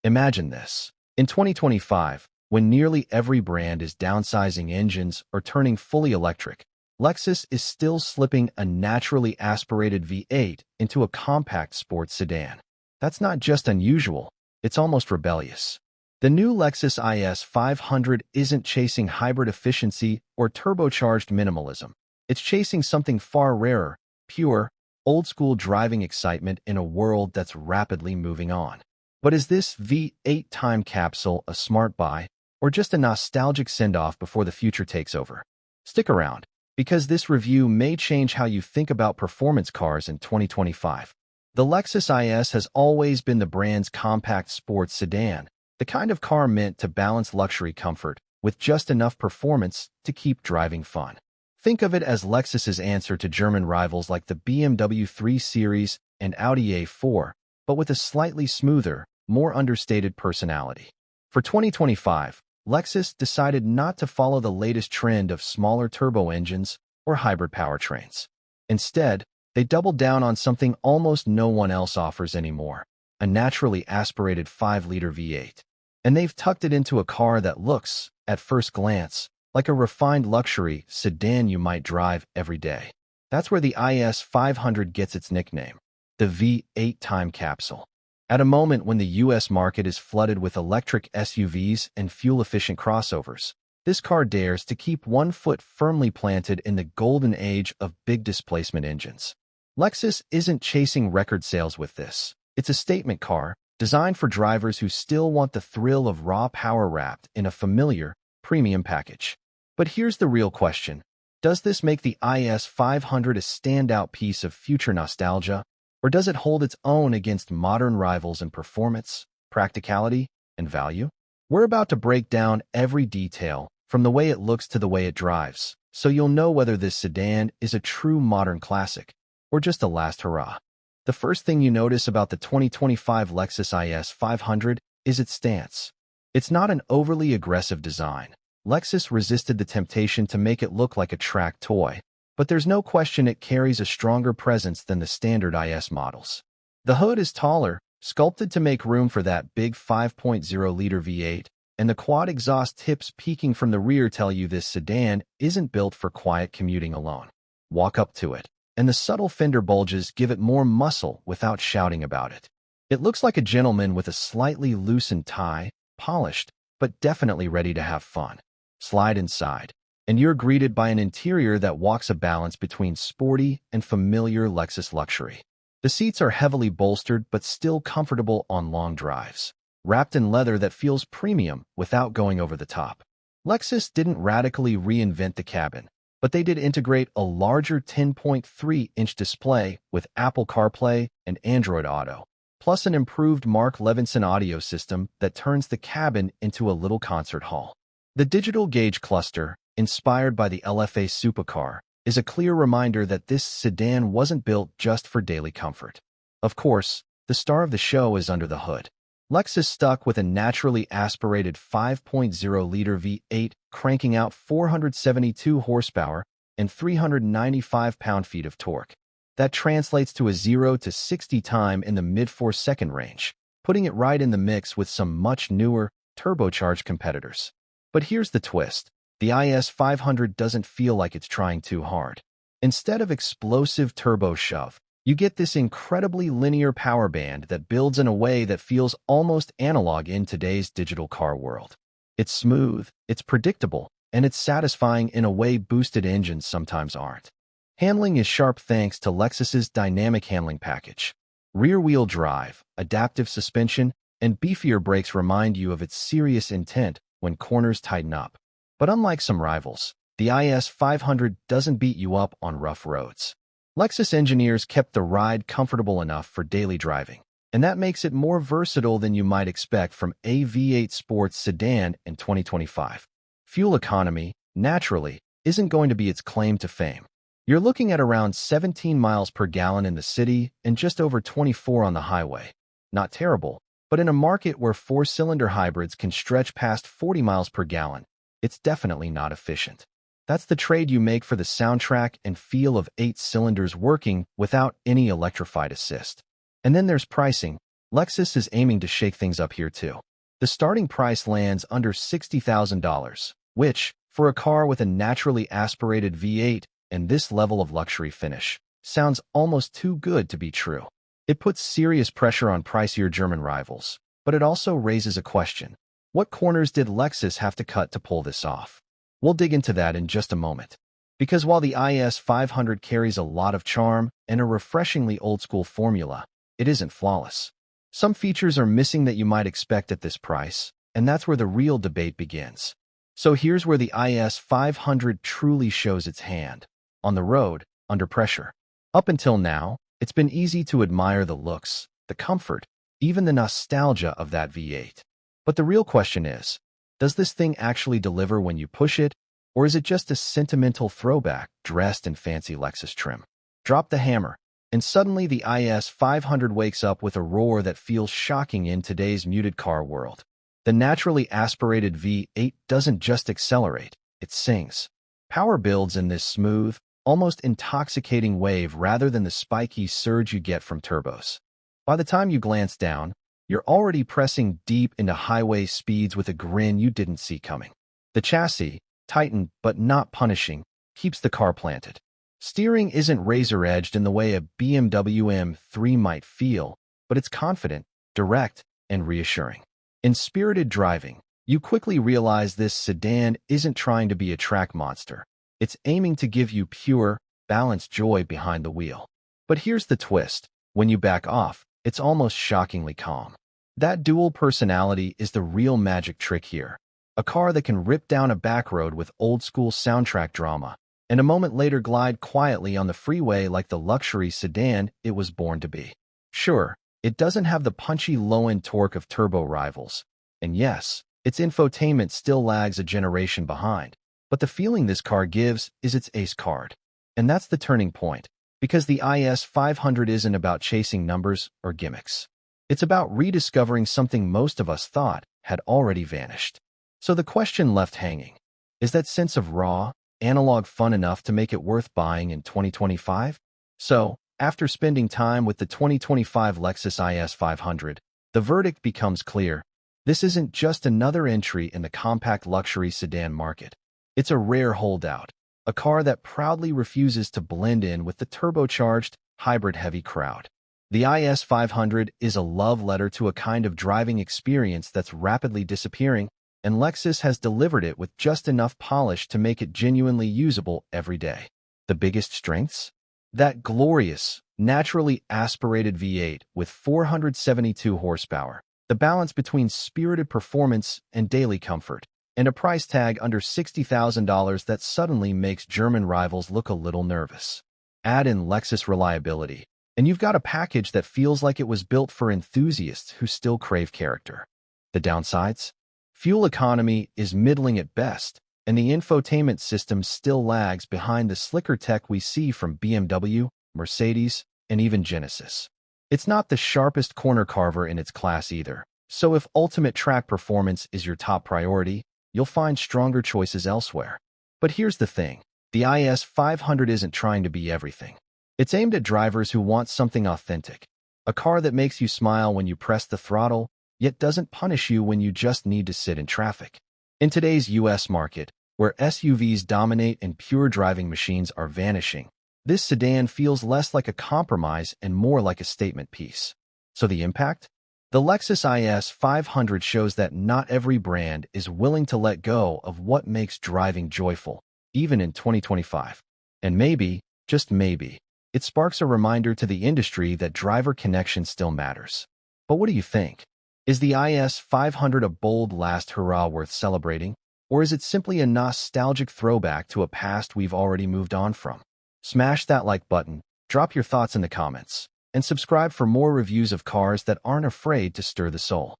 Imagine this. In 2025, when nearly every brand is downsizing engines or turning fully electric, Lexus is still slipping a naturally aspirated V8 into a compact sports sedan. That's not just unusual, it's almost rebellious. The new Lexus IS 500 isn't chasing hybrid efficiency or turbocharged minimalism. It's chasing something far rarer, pure, old-school driving excitement in a world that's rapidly moving on. But is this V8 time capsule a smart buy, or just a nostalgic send-off before the future takes over? Stick around, because this review may change how you think about performance cars in 2025. The Lexus IS has always been the brand's compact sports sedan, the kind of car meant to balance luxury comfort with just enough performance to keep driving fun. Think of it as Lexus's answer to German rivals like the BMW 3 Series and Audi A4, but with a slightly smoother, more understated personality. For 2025, Lexus decided not to follow the latest trend of smaller turbo engines or hybrid powertrains. Instead, they doubled down on something almost no one else offers anymore, a naturally aspirated 5-liter V8. And they've tucked it into a car that looks, at first glance, like a refined luxury sedan you might drive every day. That's where the IS 500 gets its nickname, the V8 time capsule. At a moment when the US market is flooded with electric SUVs and fuel-efficient crossovers, this car dares to keep one foot firmly planted in the golden age of big displacement engines. Lexus isn't chasing record sales with this. It's a statement car designed for drivers who still want the thrill of raw power wrapped in a familiar, premium package. But here's the real question. Does this make the IS 500 a standout piece of future nostalgia, or does it hold its own against modern rivals in performance, practicality, and value? We're about to break down every detail, from the way it looks to the way it drives, so you'll know whether this sedan is a true modern classic, or just a last hurrah. The first thing you notice about the 2025 Lexus IS 500 is its stance. It's not an overly aggressive design. Lexus resisted the temptation to make it look like a track toy, but there's no question it carries a stronger presence than the standard IS models. The hood is taller, sculpted to make room for that big 5.0-liter V8, and the quad exhaust tips peeking from the rear tell you this sedan isn't built for quiet commuting alone. Walk up to it, and the subtle fender bulges give it more muscle without shouting about it. It looks like a gentleman with a slightly loosened tie, polished, but definitely ready to have fun. Slide inside, and you're greeted by an interior that walks a balance between sporty and familiar Lexus luxury. The seats are heavily bolstered but still comfortable on long drives, wrapped in leather that feels premium without going over the top. Lexus didn't radically reinvent the cabin, but they did integrate a larger 10.3-inch display with Apple CarPlay and Android Auto, plus an improved Mark Levinson audio system that turns the cabin into a little concert hall. The digital gauge cluster, inspired by the LFA supercar, is a clear reminder that this sedan wasn't built just for daily comfort. Of course, the star of the show is under the hood. Lexus stuck with a naturally aspirated 5.0-liter V8 cranking out 472 horsepower and 395 pound-feet of torque. That translates to a 0 to 60 time in the mid-4-second range, putting it right in the mix with some much newer, turbocharged competitors. But here's the twist. The IS 500 doesn't feel like it's trying too hard. Instead of explosive turbo shove, you get this incredibly linear power band that builds in a way that feels almost analog in today's digital car world. It's smooth, it's predictable, and it's satisfying in a way boosted engines sometimes aren't. Handling is sharp thanks to Lexus's dynamic handling package. Rear-wheel drive, adaptive suspension, and beefier brakes remind you of its serious intent when corners tighten up. But unlike some rivals, the IS 500 doesn't beat you up on rough roads. Lexus engineers kept the ride comfortable enough for daily driving, and that makes it more versatile than you might expect from a V8 sports sedan in 2025. Fuel economy, naturally, isn't going to be its claim to fame. You're looking at around 17 miles per gallon in the city and just over 24 on the highway. Not terrible, but in a market where four-cylinder hybrids can stretch past 40 miles per gallon, it's definitely not efficient. That's the trade you make for the soundtrack and feel of 8 cylinders working without any electrified assist. And then there's pricing. Lexus is aiming to shake things up here too. The starting price lands under $60,000, which, for a car with a naturally aspirated V8 and this level of luxury finish, sounds almost too good to be true. It puts serious pressure on pricier German rivals, but it also raises a question. What corners did Lexus have to cut to pull this off? We'll dig into that in just a moment. Because while the IS 500 carries a lot of charm and a refreshingly old-school formula, it isn't flawless. Some features are missing that you might expect at this price, and that's where the real debate begins. So here's where the IS 500 truly shows its hand. On the road, under pressure. Up until now, it's been easy to admire the looks, the comfort, even the nostalgia of that V8. But the real question is, does this thing actually deliver when you push it, or is it just a sentimental throwback dressed in fancy Lexus trim? Drop the hammer, and suddenly the IS 500 wakes up with a roar that feels shocking in today's muted car world. The naturally aspirated V8 doesn't just accelerate, it sings. Power builds in this smooth, almost intoxicating wave rather than the spiky surge you get from turbos. By the time you glance down, you're already pressing deep into highway speeds with a grin you didn't see coming. The chassis, tightened but not punishing, keeps the car planted. Steering isn't razor-edged in the way a BMW M3 might feel, but it's confident, direct, and reassuring. In spirited driving, you quickly realize this sedan isn't trying to be a track monster. It's aiming to give you pure, balanced joy behind the wheel. But here's the twist. When you back off, it's almost shockingly calm. That dual personality is the real magic trick here. A car that can rip down a back road with old-school soundtrack drama, and a moment later glide quietly on the freeway like the luxury sedan it was born to be. Sure, it doesn't have the punchy low-end torque of turbo rivals, and yes, its infotainment still lags a generation behind, but the feeling this car gives is its ace card. And that's the turning point, because the IS 500 isn't about chasing numbers or gimmicks. It's about rediscovering something most of us thought had already vanished. So the question left hanging, is that sense of raw, analog fun enough to make it worth buying in 2025? So, after spending time with the 2025 Lexus IS 500, the verdict becomes clear. This isn't just another entry in the compact luxury sedan market. It's a rare holdout, a car that proudly refuses to blend in with the turbocharged, hybrid-heavy crowd. The IS 500 is a love letter to a kind of driving experience that's rapidly disappearing, and Lexus has delivered it with just enough polish to make it genuinely usable every day. The biggest strengths? That glorious, naturally aspirated V8 with 472 horsepower, the balance between spirited performance and daily comfort, and a price tag under $60,000 that suddenly makes German rivals look a little nervous. Add in Lexus reliability, and you've got a package that feels like it was built for enthusiasts who still crave character. The downsides? Fuel economy is middling at best, and the infotainment system still lags behind the slicker tech we see from BMW, Mercedes, and even Genesis. It's not the sharpest corner carver in its class either, so if ultimate track performance is your top priority, you'll find stronger choices elsewhere. But here's the thing, the IS 500 isn't trying to be everything. It's aimed at drivers who want something authentic, a car that makes you smile when you press the throttle, yet doesn't punish you when you just need to sit in traffic. In today's US market, where SUVs dominate and pure driving machines are vanishing, this sedan feels less like a compromise and more like a statement piece. So the impact? The Lexus IS 500 shows that not every brand is willing to let go of what makes driving joyful, even in 2025. And maybe, just maybe, it sparks a reminder to the industry that driver connection still matters. But what do you think? Is the IS 500 a bold last hurrah worth celebrating, or is it simply a nostalgic throwback to a past we've already moved on from? Smash that like button, drop your thoughts in the comments, and subscribe for more reviews of cars that aren't afraid to stir the soul.